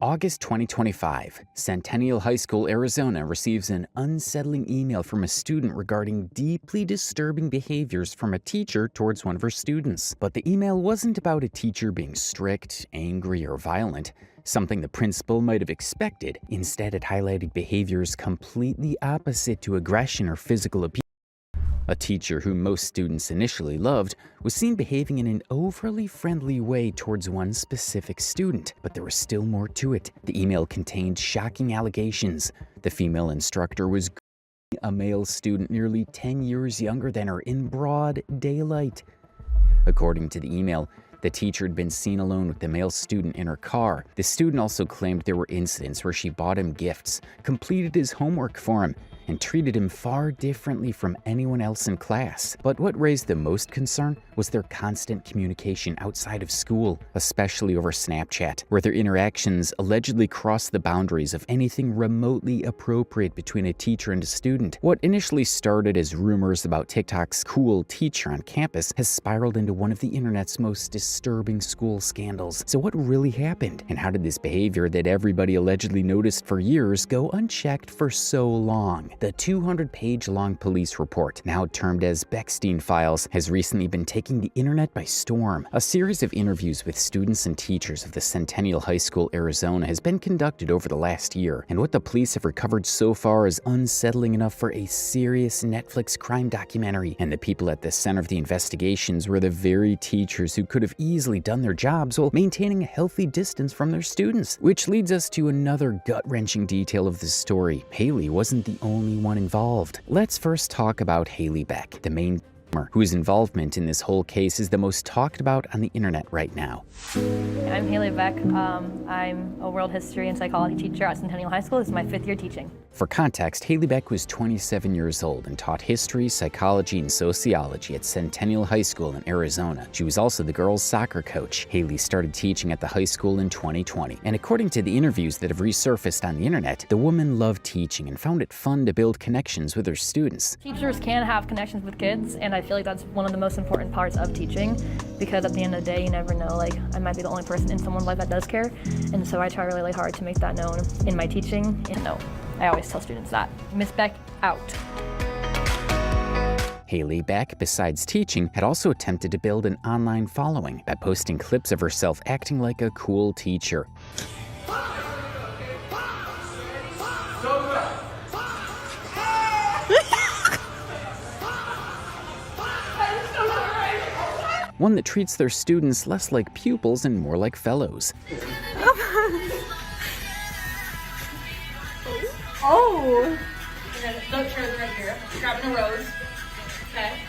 August 2025, Centennial High School, Arizona receives an unsettling email from a student regarding deeply disturbing behaviors from a teacher towards one of her students. But the email wasn't about a teacher being strict, angry, or violent, something the principal might have expected. Instead, it highlighted behaviors completely opposite to aggression or physical abuse. A teacher who most students initially loved was seen behaving in an overly friendly way towards one specific student, but there was still more to it. The email contained shocking allegations. The female instructor was grooming a male student nearly 10 years younger than her in broad daylight. According to the email, the teacher had been seen alone with the male student in her car. The student also claimed there were incidents where she bought him gifts, completed his homework for him, and treated him far differently from anyone else in class. But what raised the most concern was their constant communication outside of school, especially over Snapchat, where their interactions allegedly crossed the boundaries of anything remotely appropriate between a teacher and a student. What initially started as rumors about TikTok's cool teacher on campus has spiraled into one of the internet's most disturbing school scandals. So what really happened? And how did this behavior that everybody allegedly noticed for years go unchecked for so long? The 200-page-long police report, now termed as Beckstein Files, has recently been taking the internet by storm. A series of interviews with students and teachers of the Centennial High School, Arizona has been conducted over the last year, and what the police have recovered so far is unsettling enough for a serious Netflix crime documentary. And the people at the center of the investigations were the very teachers who could have easily done their jobs while maintaining a healthy distance from their students. Which leads us to another gut-wrenching detail of this story. Haley wasn't the only one involved. Let's first talk about Haley Beck, the main whose involvement in this whole case is the most talked about on the internet right now. I'm Haley Beck. I'm a world history and psychology teacher at Centennial High School. This is my 5th year teaching. For context, Haley Beck was 27 years old and taught history, psychology, and sociology at Centennial High School in Arizona. She was also the girls' soccer coach. Haley started teaching at the high school in 2020, and according to the interviews that have resurfaced on the internet, the woman loved teaching and found it fun to build connections with her students. Teachers can have connections with kids, and I feel like that's one of the most important parts of teaching, because at the end of the day, you never know, like, I might be the only person in someone's life that does care, and so I try really hard to make that known in my teaching. And no, I always tell students that. Miss Beck, out. Haley Beck, besides teaching, had also attempted to build an online following by posting clips of herself acting like a cool teacher. One that treats their students less like pupils and more like fellows. Oh! And then don't turn right here. Grabbing a rose. Okay.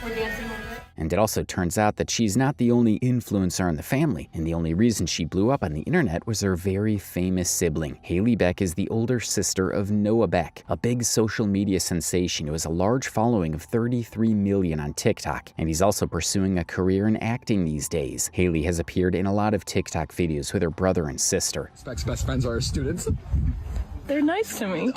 We're dancing over it. And it also turns out that she's not the only influencer in the family, and the only reason she blew up on the internet was her very famous sibling. Haley Beck is the older sister of Noah Beck, a big social media sensation who has a large following of 33 million on TikTok, and he's also pursuing a career in acting these days. Haley has appeared in a lot of TikTok videos with her brother and sister. Beck's best friends are our students. They're nice to me.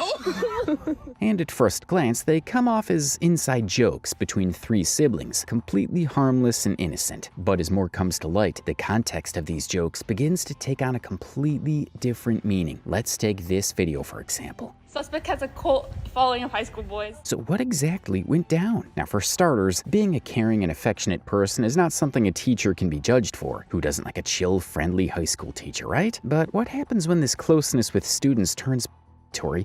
And at first glance, they come off as inside jokes between 3 siblings, completely harmless and innocent. But as more comes to light, the context of these jokes begins to take on a completely different meaning. Let's take this video for example. Suspect has a cult following of high school boys. So what exactly went down? Now, for starters, being a caring and affectionate person is not something a teacher can be judged for. Who doesn't like a chill, friendly high school teacher, right? But what happens when this closeness with students turns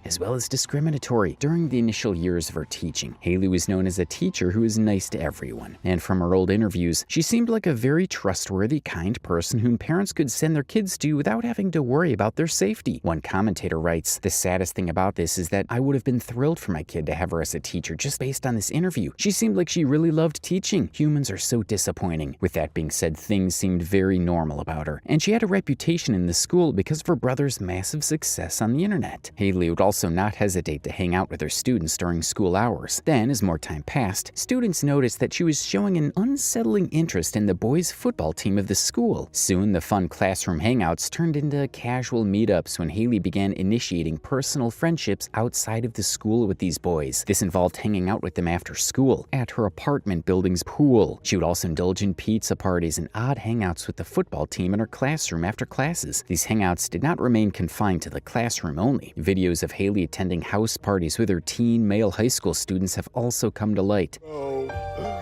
as well as discriminatory? During the initial years of her teaching, Haley was known as a teacher who was nice to everyone. And from her old interviews, she seemed like a very trustworthy, kind person whom parents could send their kids to without having to worry about their safety. One commentator writes, "The saddest thing about this is that I would have been thrilled for my kid to have her as a teacher just based on this interview. She seemed like she really loved teaching. Humans are so disappointing." With that being said, things seemed very normal about her. And she had a reputation in the school because of her brother's massive success on the internet. Haley Haley would also not hesitate to hang out with her students during school hours. Then, as more time passed, students noticed that she was showing an unsettling interest in the boys' football team of the school. Soon, the fun classroom hangouts turned into casual meetups when Haley began initiating personal friendships outside of the school with these boys. This involved hanging out with them after school, at her apartment building's pool. She would also indulge in pizza parties and odd hangouts with the football team in her classroom after classes. These hangouts did not remain confined to the classroom only. Videos of Haley attending house parties with her teen male high school students have also come to light. Bro,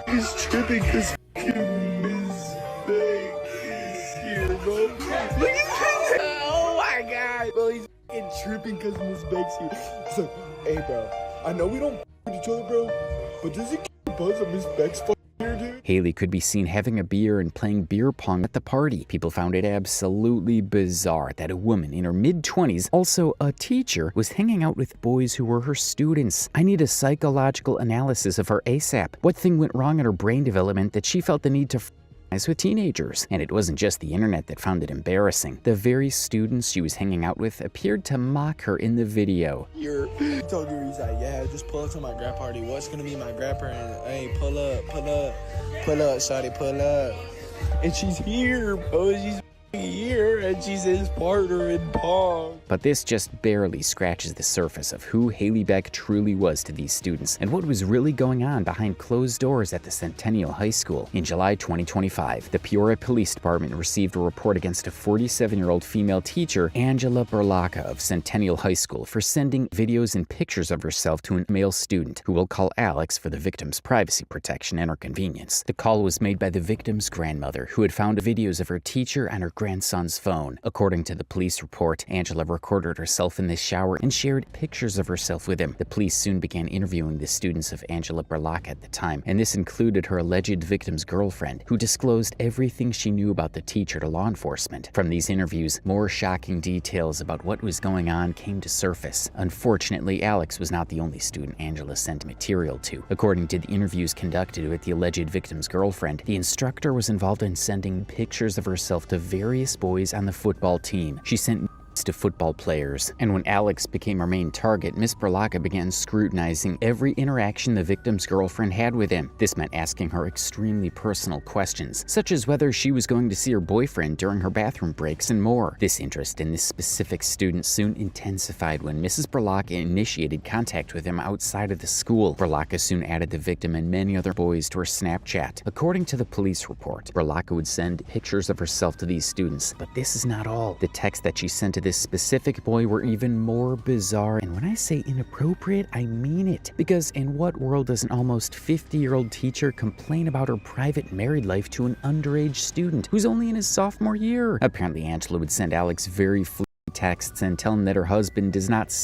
he's tripping because Miss Beck is here, bro. Look at this. Oh my god. Bro, he's tripping because Miss Beck's here. It's like, hey, bro, I know we don't with each other, bro, but does it buzz that Miss Beck's here, dude? Haley could be seen having a beer and playing beer pong at the party. People found it absolutely bizarre that a woman in her mid-20s, also a teacher, was hanging out with boys who were her students. I need a psychological analysis of her ASAP. What thing went wrong in her brain development that she felt the need to with teenagers? And it wasn't just the internet that found it embarrassing. The very students she was hanging out with appeared to mock her in the video. He told her, he's like, yeah, just pull up to my grad party. What's gonna be my grad party? Hey, pull up, shawty, pull up. And she's here, bro. She's here, and she's his partner in pong. But this just barely scratches the surface of who Haley Beck truly was to these students and what was really going on behind closed doors at the Centennial High School. In July 2025, the Peoria Police Department received a report against a 47-year-old female teacher, Angela Berlacca of Centennial High School, for sending videos and pictures of herself to a male student, who we'll call Alex for the victim's privacy protection and her convenience. The call was made by the victim's grandmother, who had found videos of her teacher on her grandson's phone. According to the police report, Angela recorded herself in the shower and shared pictures of herself with him. The police soon began interviewing the students of Angela Berlacca at the time, and this included her alleged victim's girlfriend, who disclosed everything she knew about the teacher to law enforcement. From these interviews, more shocking details about what was going on came to surface. Unfortunately, Alex was not the only student Angela sent material to. According to the interviews conducted with the alleged victim's girlfriend, the instructor was involved in sending pictures of herself to various boys on the football team. She sent to football players, and when Alex became her main target, Miss Berlacca began scrutinizing every interaction the victim's girlfriend had with him. This meant asking her extremely personal questions, such as whether she was going to see her boyfriend during her bathroom breaks and more. This interest in this specific student soon intensified when Mrs. Berlacca initiated contact with him outside of the school. Berlacca soon added the victim and many other boys to her Snapchat. According to the police report, Berlacca would send pictures of herself to these students, but this is not all. The text that she sent to this specific boy were even more bizarre, and when I say inappropriate, I mean it. Because in what world does an almost 50-year-old teacher complain about her private married life to an underage student who's only in his sophomore year? Apparently, Angela would send Alex very fleeting texts and tell him that her husband does not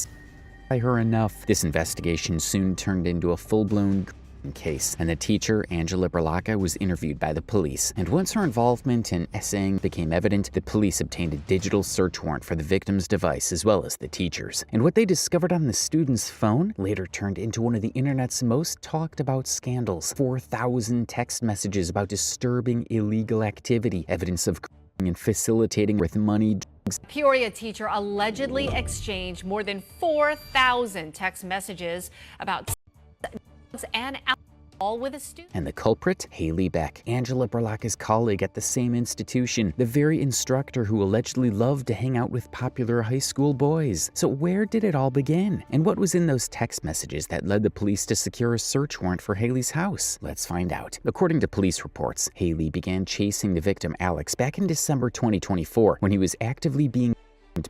by her enough. This investigation soon turned into a full-blown case, and the teacher, Angela Berlacca, was interviewed by the police. And once her involvement in essaying became evident, the police obtained a digital search warrant for the victim's device as well as the teacher's. And what they discovered on the student's phone later turned into one of the internet's most talked about scandals. 4,000 text messages about disturbing illegal activity, evidence of and facilitating with money. Peoria teacher allegedly exchanged more than 4,000 text messages about and alcohol with a student. And the culprit? Haley Beck, Angela Berlacca's colleague at the same institution, the very instructor who allegedly loved to hang out with popular high school boys. So where did it all begin? And what was in those text messages that led the police to secure a search warrant for Haley's house? Let's find out. According to police reports, Haley began chasing the victim Alex back in December 2024 when he was actively being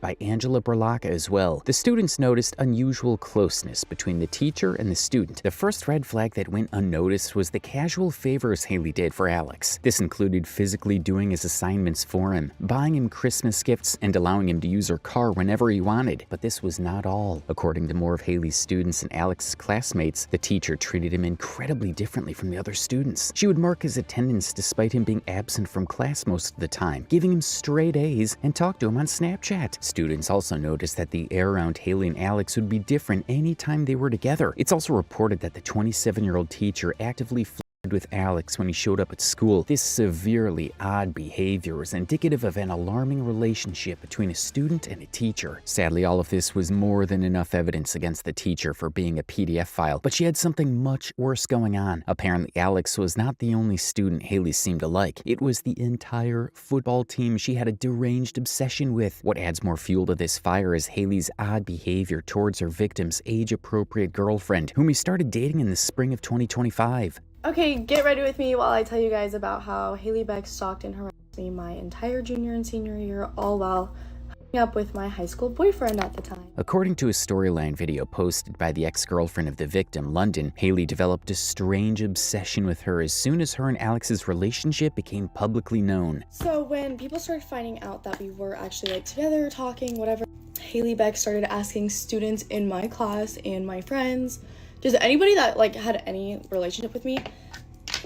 by Angela Berlacca as well. The students noticed unusual closeness between the teacher and the student. The first red flag that went unnoticed was the casual favors Haley did for Alex. This included physically doing his assignments for him, buying him Christmas gifts, and allowing him to use her car whenever he wanted. But this was not all. According to more of Haley's students and Alex's classmates, the teacher treated him incredibly differently from the other students. She would mark his attendance despite him being absent from class most of the time, giving him straight A's, and talk to him on Snapchat. Students also noticed that the air around Haley and Alex would be different anytime they were together. It's also reported that the 27-year-old teacher actively flirted with Alex when he showed up at school. This severely odd behavior was indicative of an alarming relationship between a student and a teacher. Sadly, all of this was more than enough evidence against the teacher for being a PDF file, but she had something much worse going on. Apparently, Alex was not the only student Haley seemed to like. It was the entire football team she had a deranged obsession with. What adds more fuel to this fire is Haley's odd behavior towards her victim's age-appropriate girlfriend, whom he started dating in the spring of 2025. Okay, get ready with me while I tell you guys about how Haley Beck stalked and harassed me my entire junior and senior year, all while hooking up with my high school boyfriend at the time. According to a Storyline video posted by the ex-girlfriend of the victim, London, Haley developed a strange obsession with her as soon as her and Alex's relationship became publicly known. So when people started finding out that we were actually like together, talking, whatever, Haley Beck started asking students in my class and my friends, just anybody that like had any relationship with me,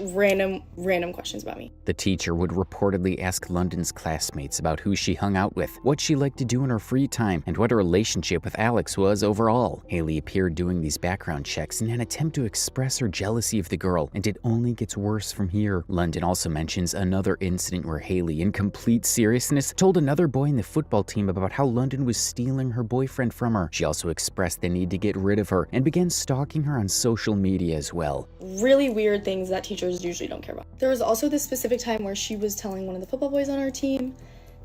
random questions about me. The teacher would reportedly ask London's classmates about who she hung out with, what she liked to do in her free time, and what her relationship with Alex was overall. Haley appeared doing these background checks in an attempt to express her jealousy of the girl, and it only gets worse from here. London also mentions another incident where Haley, in complete seriousness, told another boy in the football team about how London was stealing her boyfriend from her. She also expressed the need to get rid of her and began stalking her on social media as well. Really weird things that teachers usually don't care about. There was also this specific time where she was telling one of the football boys on our team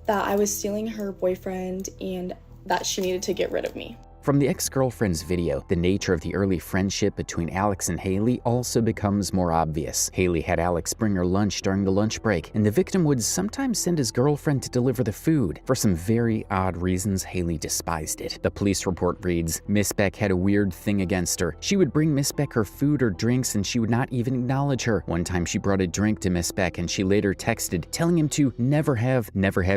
that I was stealing her boyfriend and that she needed to get rid of me. From the ex-girlfriend's video, the nature of the early friendship between Alex and Haley also becomes more obvious. Haley had Alex bring her lunch during the lunch break, and the victim would sometimes send his girlfriend to deliver the food. For some very odd reasons, Haley despised it. The police report reads, Miss Beck had a weird thing against her. She would bring Miss Beck her food or drinks and she would not even acknowledge her. One time she brought a drink to Miss Beck and she later texted, telling him to never have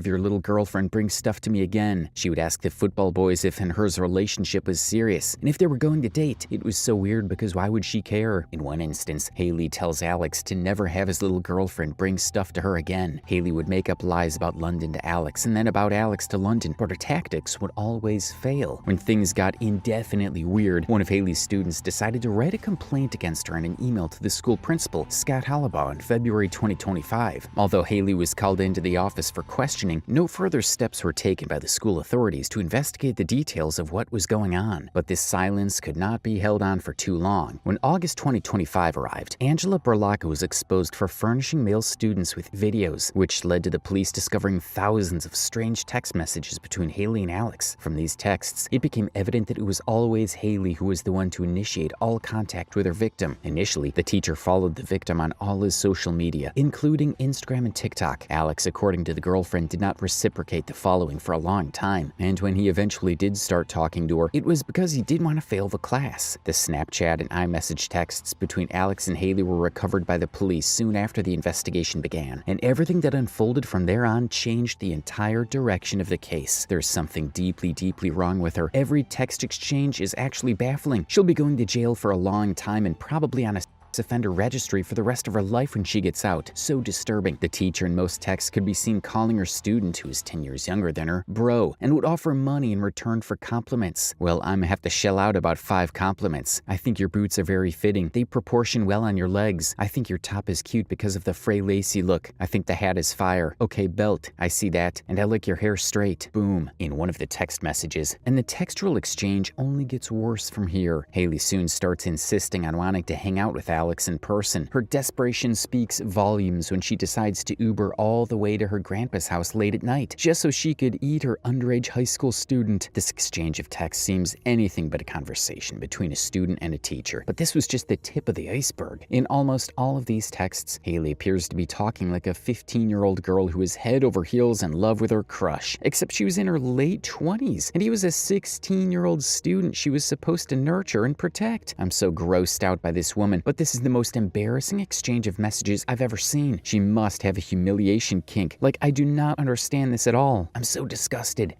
your little girlfriend bring stuff to me again. She would ask the football boys if and hers relationship was serious, and if they were going to date. It was so weird because why would she care? In one instance, Haley tells Alex to never have his little girlfriend bring stuff to her again. Haley would make up lies about London to Alex and then about Alex to London, but her tactics would always fail. When things got indefinitely weird, one of Haley's students decided to write a complaint against her in an email to the school principal, Scott Hollabaugh, in February 2025. Although Haley was called into the office for questioning, no further steps were taken by the school authorities to investigate the details of what was going on. But this silence could not be held on for too long. When August 2025 arrived, Angela Berlacca was exposed for furnishing male students with videos, which led to the police discovering thousands of strange text messages between Haley and Alex. From these texts, it became evident that it was always Haley who was the one to initiate all contact with her victim. Initially, the teacher followed the victim on all his social media, including Instagram and TikTok. Alex, according to the girlfriend, did not reciprocate the following for a long time, and when he eventually did start talking to her, it was because he didn't want to fail the class. The Snapchat and iMessage texts between Alex and Haley were recovered by the police soon after the investigation began, and everything that unfolded from there on changed the entire direction of the case. There's something deeply wrong with her. Every text exchange is actually baffling. She'll be going to jail for a long time and probably on a offender registry for the rest of her life when she gets out. So disturbing. The teacher in most texts could be seen calling her student, who is 10 years younger than her, bro, and would offer money in return for compliments. Well, I'm gonna have to shell out about 5 compliments. I think your boots are very fitting. They proportion well on your legs. I think your top is cute because of the fray lacy look. I think the hat is fire. Okay, belt. I see that. And I like your hair straight. Boom. In one of the text messages. And the textual exchange only gets worse from here. Haley soon starts insisting on wanting to hang out with Alex in person. Her desperation speaks volumes when she decides to Uber all the way to her grandpa's house late at night, just so she could eat her underage high school student. This exchange of text seems anything but a conversation between a student and a teacher, but this was just the tip of the iceberg. In almost all of these texts, Haley appears to be talking like a 15-year-old girl who is head over heels in love with her crush, except she was in her late 20s, and he was a 16-year-old student she was supposed to nurture and protect. I'm so grossed out by this woman, but this is the most embarrassing exchange of messages I've ever seen. She must have a humiliation kink. Like, I do not understand this at all. I'm so disgusted.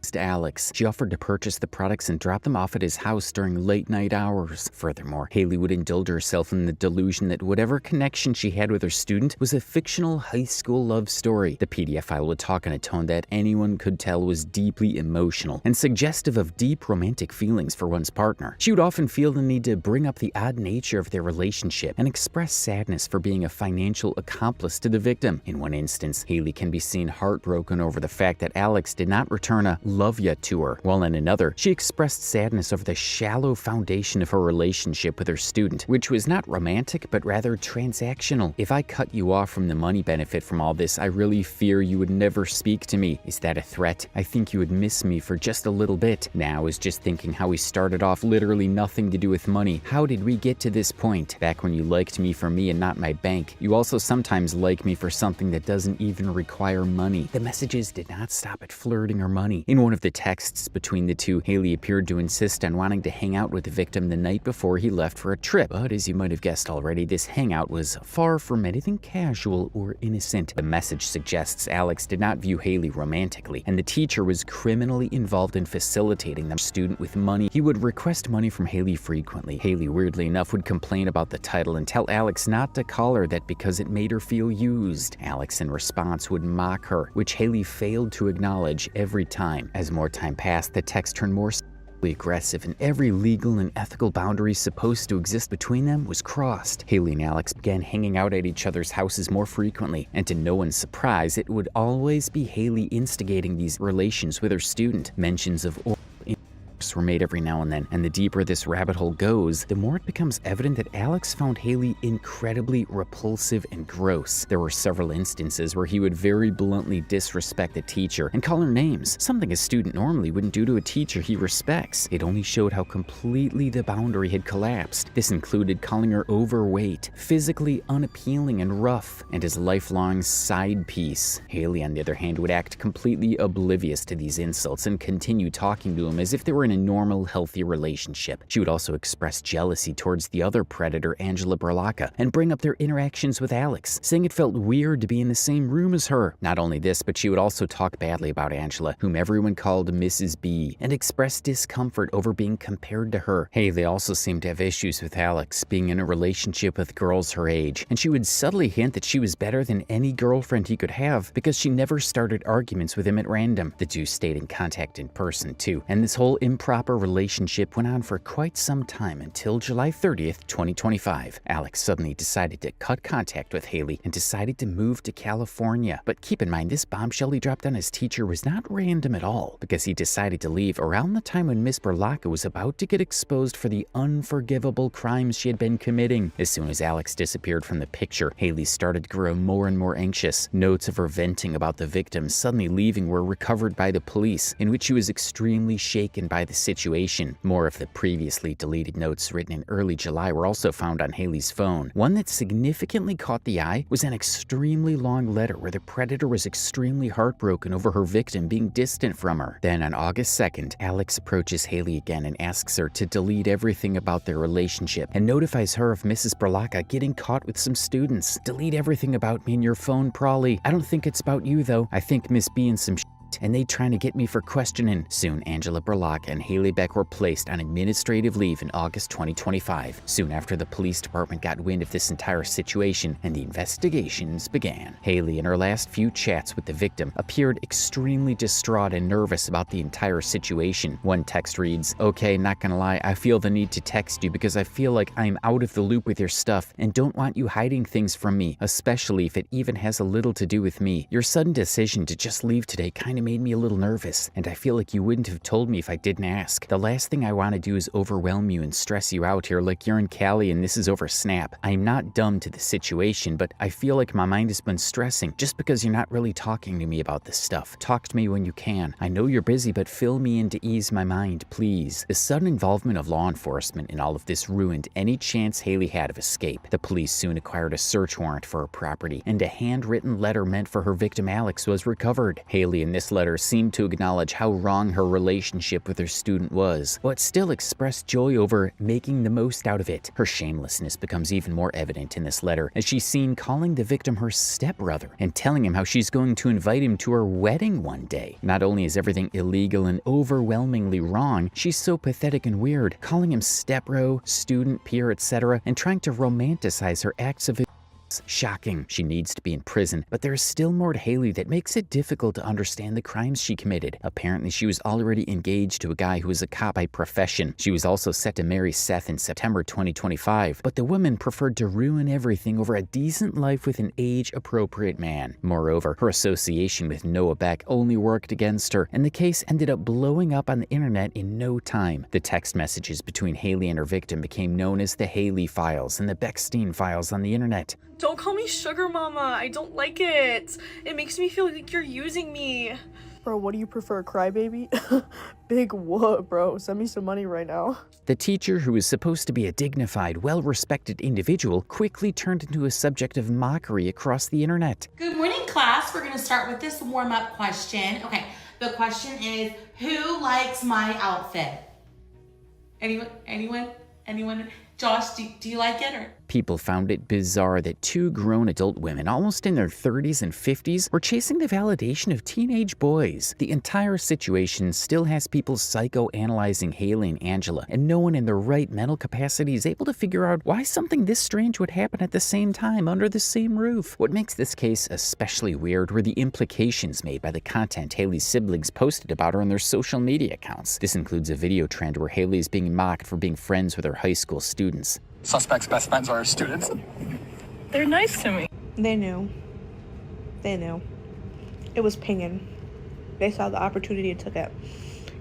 against Alex. She offered to purchase the products and drop them off at his house during late-night hours. Furthermore, Haley would indulge herself in the delusion that whatever connection she had with her student was a fictional high school love story. The PDF file would talk in a tone that anyone could tell was deeply emotional and suggestive of deep romantic feelings for one's partner. She would often feel the need to bring up the odd nature of their relationship and express sadness for being a financial accomplice to the victim. In one instance, Haley can be seen heartbroken over the fact that Alex did not return a love ya to her, while in another, she expressed sadness over the shallow foundation of her relationship with her student, which was not romantic but rather transactional. If I cut you off from the money benefit from all this, I really fear you would never speak to me. Is that a threat? I think you would miss me for just a little bit. Now I was just thinking how we started off literally nothing to do with money. How did we get to this point? Back when you liked me for me and not my bank. You also sometimes like me for something that doesn't even require money. The messages did not stop at flirting or money. In one of the texts between the two, Haley appeared to insist on wanting to hang out with the victim the night before he left for a trip. But as you might have guessed already, this hangout was far from anything casual or innocent. The message suggests Alex did not view Haley romantically, and the teacher was criminally involved in facilitating the student with money. He would request money from Haley frequently. Haley, weirdly enough, would complain about the title and tell Alex not to call her that because it made her feel used. Alex, in response, would mock her, which Haley failed to acknowledge every time. As more time passed, the text turned more aggressive, and every legal and ethical boundary supposed to exist between them was crossed. Haley and Alex began hanging out at each other's houses more frequently, and to no one's surprise, it would always be Haley instigating these relations with her student. Mentions of were made every now and then, and the deeper this rabbit hole goes, the more it becomes evident that Alex found Haley incredibly repulsive and gross. There were several instances where he would very bluntly disrespect the teacher and call her names, something a student normally wouldn't do to a teacher he respects. It only showed how completely the boundary had collapsed. This included calling her overweight, physically unappealing and rough, and his lifelong side piece. Haley, on the other hand, would act completely oblivious to these insults and continue talking to him as if they were in a normal, healthy relationship. She would also express jealousy towards the other predator, Angela Berlacca, and bring up their interactions with Alex, saying it felt weird to be in the same room as her. Not only this, but she would also talk badly about Angela, whom everyone called Mrs. B, and express discomfort over being compared to her. Haley also seemed to have issues with Alex, being in a relationship with girls her age, and she would subtly hint that she was better than any girlfriend he could have because she never started arguments with him at random. The two stayed in contact in person too, and this whole improper relationship went on for quite some time until July 30th, 2025. Alex suddenly decided to cut contact with Haley and decided to move to California. But keep in mind, this bombshell he dropped on his teacher was not random at all, because he decided to leave around the time when Miss Berlacca was about to get exposed for the unforgivable crimes she had been committing. As soon as Alex disappeared from the picture, Haley started to grow more and more anxious. Notes of her venting about the victim suddenly leaving were recovered by the police, in which she was extremely shaken by the situation. More of the previously deleted notes written in early July were also found on Haley's phone. One that significantly caught the eye was an extremely long letter where the predator was extremely heartbroken over her victim being distant from her. Then on August 2nd, Alex approaches Haley again and asks her to delete everything about their relationship and notifies her of Mrs. Berlacca getting caught with some students. Delete everything about me in your phone, Prawley. I don't think it's about you though. I think Miss B and some and they trying to get me for questioning. Soon, Angela Berlacca and Haley Beck were placed on administrative leave in August 2025. Soon after, the police department got wind of this entire situation and the investigations began. Haley, in her last few chats with the victim, appeared extremely distraught and nervous about the entire situation. One text reads, "Okay, not gonna lie, I feel the need to text you because I feel like I'm out of the loop with your stuff and don't want you hiding things from me, especially if it even has a little to do with me. Your sudden decision to just leave today kind made me a little nervous, and I feel like you wouldn't have told me if I didn't ask. The last thing I want to do is overwhelm you and stress you out here like you're in Cali and this is over Snap. I'm not dumb to the situation, but I feel like my mind has been stressing just because you're not really talking to me about this stuff. Talk to me when you can. I know you're busy, but fill me in to ease my mind, please." The sudden involvement of law enforcement in all of this ruined any chance Haley had of escape. The police soon acquired a search warrant for her property, and a handwritten letter meant for her victim Alex was recovered. Haley, in this this letter seemed to acknowledge how wrong her relationship with her student was, but still expressed joy over making the most out of it. Her shamelessness becomes even more evident in this letter, as she's seen calling the victim her stepbrother and telling him how she's going to invite him to her wedding one day. Not only is everything illegal and overwhelmingly wrong, she's so pathetic and weird, calling him stepbro, student, peer, etc., and trying to romanticize her acts of shocking. She needs to be in prison, but there is still more to Haley that makes it difficult to understand the crimes she committed. Apparently, she was already engaged to a guy who was a cop by profession. She was also set to marry Seth in September 2025, but the woman preferred to ruin everything over a decent life with an age-appropriate man. Moreover, her association with Noah Beck only worked against her, and the case ended up blowing up on the internet in no time. The text messages between Haley and her victim became known as the Haley Files and the Beckstein Files on the internet. Don't call me sugar mama. I don't like it. It makes me feel like you're using me. Bro, what do you prefer, crybaby? Big what, bro? Send me some money right now. The teacher, who was supposed to be a dignified, well-respected individual, quickly turned into a subject of mockery across the internet. Good morning, class. We're going to start with this warm-up question. Okay, the question is, who likes my outfit? Anyone? Josh, do you like it? Or? People found it bizarre that two grown adult women, almost in their 30s and 50s, were chasing the validation of teenage boys. The entire situation still has people psychoanalyzing Haley and Angela, and no one in their right mental capacity is able to figure out why something this strange would happen at the same time under the same roof. What makes this case especially weird were the implications made by the content Haley's siblings posted about her on their social media accounts. This includes a video trend where Haley is being mocked for being friends with her high school students. Suspects' best friends are students. They're nice to me. They knew. It was pinging. They saw the opportunity and took it.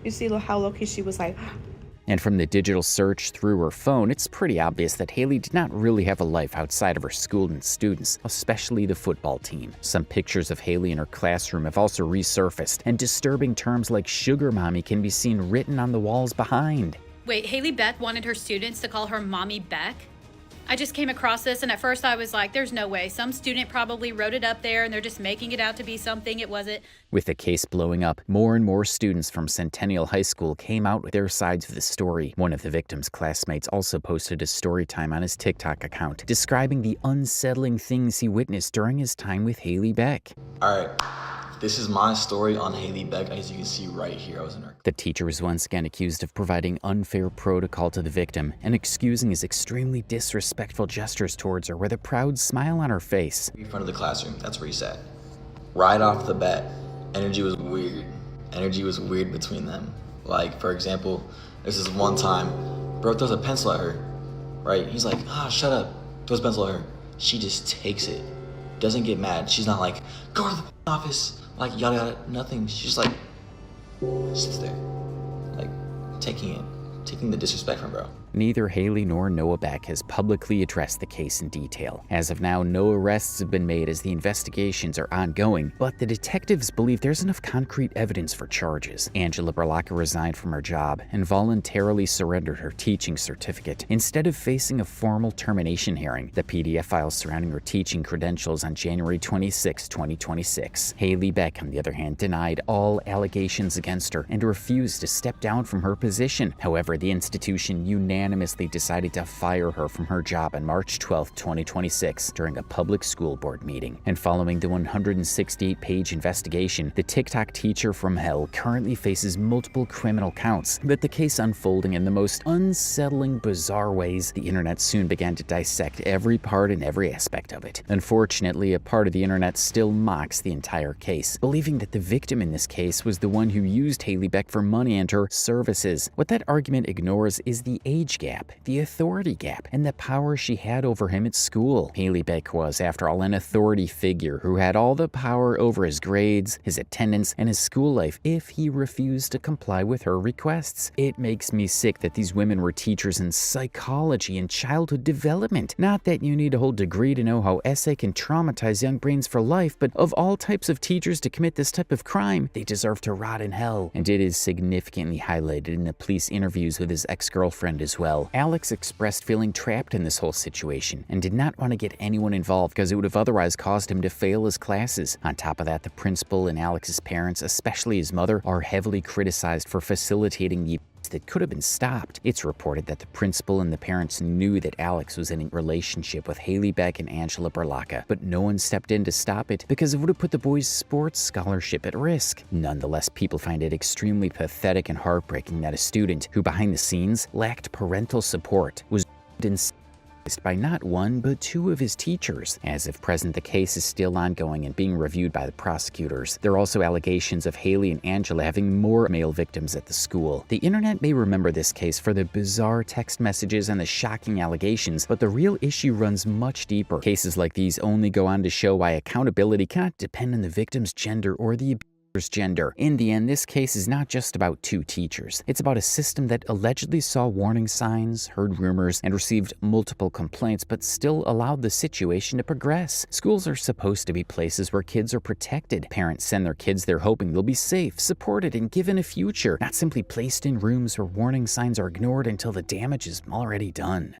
You see how low-key she was like... And from the digital search through her phone, it's pretty obvious that Haley did not really have a life outside of her school and students, especially the football team. Some pictures of Haley in her classroom have also resurfaced, and disturbing terms like sugar mommy can be seen written on the walls behind. Wait, Haley Beck wanted her students to call her Mommy Beck? I just came across this, and at first I was like, there's no way. Some student probably wrote it up there, and they're just making it out to be something it wasn't. With the case blowing up, more and more students from Centennial High School came out with their sides of the story. One of the victim's classmates also posted a story time on his TikTok account, describing the unsettling things he witnessed during his time with Haley Beck. All right. This is my story on Haley Beck. As you can see right here, I was in her. The teacher was once again accused of providing unfair protocol to the victim and excusing his extremely disrespectful gestures towards her with a proud smile on her face. In front of the classroom, that's where he sat. Right off the bat, energy was weird. Energy was weird between them. Like, for example, this is one time, bro throws a pencil at her, right? He's like, shut up, throws a pencil at her. She just takes it, doesn't get mad. She's not like, go to the office. Like, yada yada, nothing. She's just like, sits there, like, taking the disrespect from bro. Neither Haley nor Noah Beck has publicly addressed the case in detail. As of now, no arrests have been made as the investigations are ongoing, but the detectives believe there's enough concrete evidence for charges. Angela Berlocka resigned from her job and voluntarily surrendered her teaching certificate instead of facing a formal termination hearing. The PDF files surrounding her teaching credentials on January 26, 2026. Haley Beck, on the other hand, denied all allegations against her and refused to step down from her position. However, the institution unanimously decided to fire her from her job on March 12, 2026 during a public school board meeting. And following the 168-page investigation, the TikTok teacher from hell currently faces multiple criminal counts, with the case unfolding in the most unsettling, bizarre ways. The internet soon began to dissect every part and every aspect of it. Unfortunately, a part of the internet still mocks the entire case, believing that the victim in this case was the one who used Haley Beck for money and her services. What that argument ignores is the age gap, the authority gap, and the power she had over him at school. Haley Beck was, after all, an authority figure who had all the power over his grades, his attendance, and his school life if he refused to comply with her requests. It makes me sick that these women were teachers in psychology and childhood development. Not that you need a whole degree to know how essay can traumatize young brains for life, but of all types of teachers to commit this type of crime, they deserve to rot in hell. And it is significantly highlighted in the police interviews with his ex-girlfriend as as well. Alex expressed feeling trapped in this whole situation and did not want to get anyone involved because it would have otherwise caused him to fail his classes. On top of that, the principal and Alex's parents, especially his mother, are heavily criticized for facilitating the that could have been stopped. It's reported that the principal and the parents knew that Alex was in a relationship with Haley Beck and Angela Berlacca, but no one stepped in to stop it because it would have put the boys' sports scholarship at risk. Nonetheless, people find it extremely pathetic and heartbreaking that a student who behind the scenes lacked parental support was by not one, but two of his teachers. As of present, the case is still ongoing and being reviewed by the prosecutors. There are also allegations of Haley and Angela having more male victims at the school. The internet may remember this case for the bizarre text messages and the shocking allegations, but the real issue runs much deeper. Cases like these only go on to show why accountability cannot depend on the victim's gender or the gender. In the end, this case is not just about two teachers. It's about a system that allegedly saw warning signs, heard rumors, and received multiple complaints, but still allowed the situation to progress. Schools are supposed to be places where kids are protected. Parents send their kids there hoping they'll be safe, supported, and given a future, not simply placed in rooms where warning signs are ignored until the damage is already done.